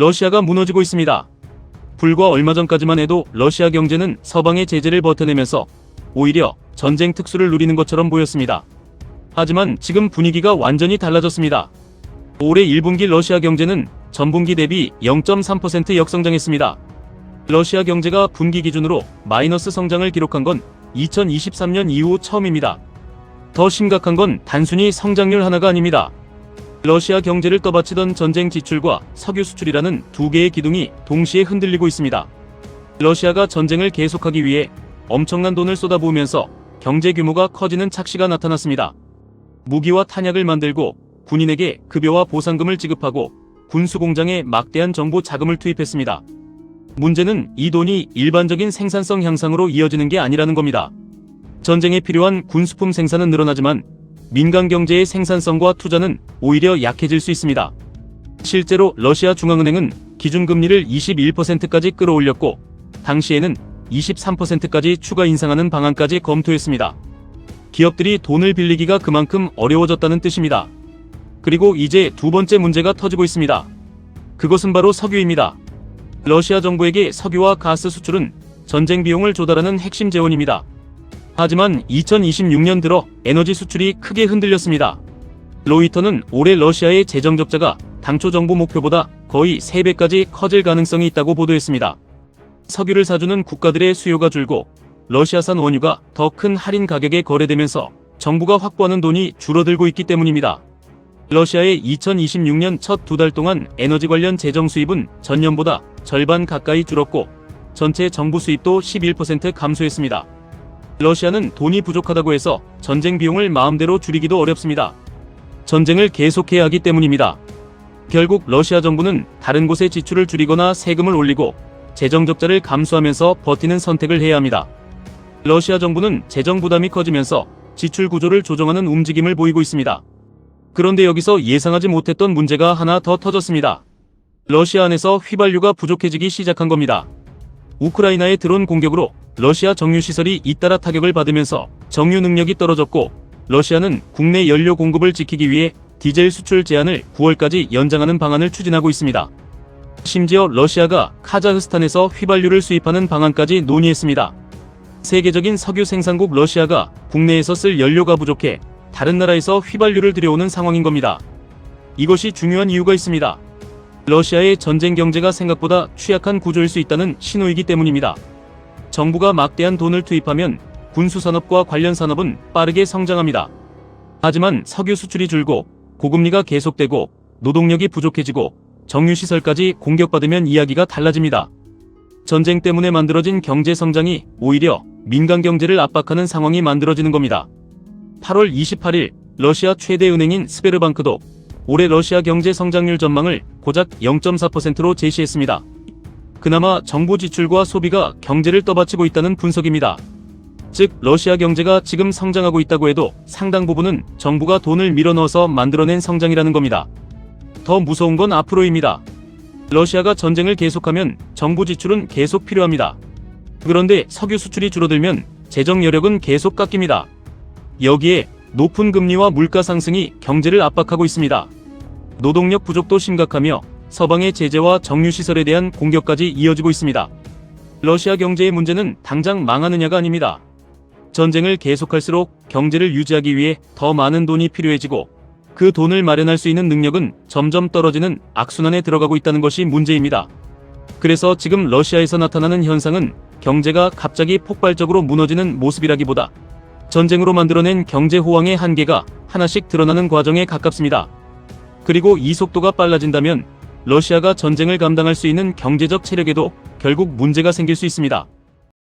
러시아가 무너지고 있습니다. 불과 얼마 전까지만 해도 러시아 경제는 서방의 제재를 버텨내면서 오히려 전쟁 특수를 누리는 것처럼 보였습니다. 하지만 지금 분위기가 완전히 달라졌습니다. 올해 1분기 러시아 경제는 전분기 대비 0.3% 역성장했습니다. 러시아 경제가 분기 기준으로 마이너스 성장을 기록한 건 2023년 이후 처음입니다. 더 심각한 건 단순히 성장률 하나가 아닙니다. 러시아 경제를 떠받치던 전쟁 지출과 석유 수출이라는 두 개의 기둥이 동시에 흔들리고 있습니다. 러시아가 전쟁을 계속하기 위해 엄청난 돈을 쏟아부으면서 경제 규모가 커지는 착시가 나타났습니다. 무기와 탄약을 만들고 군인에게 급여와 보상금을 지급하고 군수공장에 막대한 정부 자금을 투입했습니다. 문제는 이 돈이 일반적인 생산성 향상으로 이어지는 게 아니라는 겁니다. 전쟁에 필요한 군수품 생산은 늘어나지만 민간 경제의 생산성과 투자는 오히려 약해질 수 있습니다. 실제로 러시아 중앙은행은 기준금리를 21%까지 끌어올렸고 당시에는 23%까지 추가 인상하는 방안까지 검토했습니다. 기업들이 돈을 빌리기가 그만큼 어려워졌다는 뜻입니다. 그리고 이제 두 번째 문제가 터지고 있습니다. 그것은 바로 석유입니다. 러시아 정부에게 석유와 가스 수출은 전쟁 비용을 조달하는 핵심 재원입니다. 하지만 2026년 들어 에너지 수출이 크게 흔들렸습니다. 로이터는 올해 러시아의 재정 적자가 당초 정부 목표보다 거의 3배까지 커질 가능성이 있다고 보도했습니다. 석유를 사주는 국가들의 수요가 줄고 러시아산 원유가 더 큰 할인 가격에 거래되면서 정부가 확보하는 돈이 줄어들고 있기 때문입니다. 러시아의 2026년 첫 두 달 동안 에너지 관련 재정 수입은 전년보다 절반 가까이 줄었고 전체 정부 수입도 11% 감소했습니다. 러시아는 돈이 부족하다고 해서 전쟁 비용을 마음대로 줄이기도 어렵습니다. 전쟁을 계속해야 하기 때문입니다. 결국 러시아 정부는 다른 곳에 지출을 줄이거나 세금을 올리고 재정 적자를 감수하면서 버티는 선택을 해야 합니다. 러시아 정부는 재정 부담이 커지면서 지출 구조를 조정하는 움직임을 보이고 있습니다. 그런데 여기서 예상하지 못했던 문제가 하나 더 터졌습니다. 러시아 안에서 휘발유가 부족해지기 시작한 겁니다. 우크라이나의 드론 공격으로 러시아 정유시설이 잇따라 타격을 받으면서 정유 능력이 떨어졌고 러시아는 국내 연료 공급을 지키기 위해 디젤 수출 제한을 9월까지 연장하는 방안을 추진하고 있습니다. 심지어 러시아가 카자흐스탄에서 휘발유를 수입하는 방안까지 논의했습니다. 세계적인 석유 생산국 러시아가 국내에서 쓸 연료가 부족해 다른 나라에서 휘발유를 들여오는 상황인 겁니다. 이것이 중요한 이유가 있습니다. 러시아의 전쟁 경제가 생각보다 취약한 구조일 수 있다는 신호이기 때문입니다. 정부가 막대한 돈을 투입하면 군수산업과 관련 산업은 빠르게 성장합니다. 하지만 석유 수출이 줄고 고금리가 계속되고 노동력이 부족해지고 정유시설까지 공격받으면 이야기가 달라집니다. 전쟁 때문에 만들어진 경제 성장이 오히려 민간 경제를 압박하는 상황이 만들어지는 겁니다. 8월 28일 러시아 최대 은행인 스베르방크도 올해 러시아 경제 성장률 전망을 고작 0.4%로 제시했습니다. 그나마 정부 지출과 소비가 경제를 떠받치고 있다는 분석입니다. 즉 러시아 경제가 지금 성장하고 있다고 해도 상당 부분은 정부가 돈을 밀어넣어서 만들어낸 성장이라는 겁니다. 더 무서운 건 앞으로입니다. 러시아가 전쟁을 계속하면 정부 지출은 계속 필요합니다. 그런데 석유 수출이 줄어들면 재정 여력은 계속 깎입니다. 여기에 높은 금리와 물가 상승이 경제를 압박하고 있습니다. 노동력 부족도 심각하며 서방의 제재와 정유시설에 대한 공격까지 이어지고 있습니다. 러시아 경제의 문제는 당장 망하느냐가 아닙니다. 전쟁을 계속할수록 경제를 유지하기 위해 더 많은 돈이 필요해지고 그 돈을 마련할 수 있는 능력은 점점 떨어지는 악순환에 들어가고 있다는 것이 문제입니다. 그래서 지금 러시아에서 나타나는 현상은 경제가 갑자기 폭발적으로 무너지는 모습이라기보다 전쟁으로 만들어낸 경제 호황의 한계가 하나씩 드러나는 과정에 가깝습니다. 그리고 이 속도가 빨라진다면 러시아가 전쟁을 감당할 수 있는 경제적 체력에도 결국 문제가 생길 수 있습니다.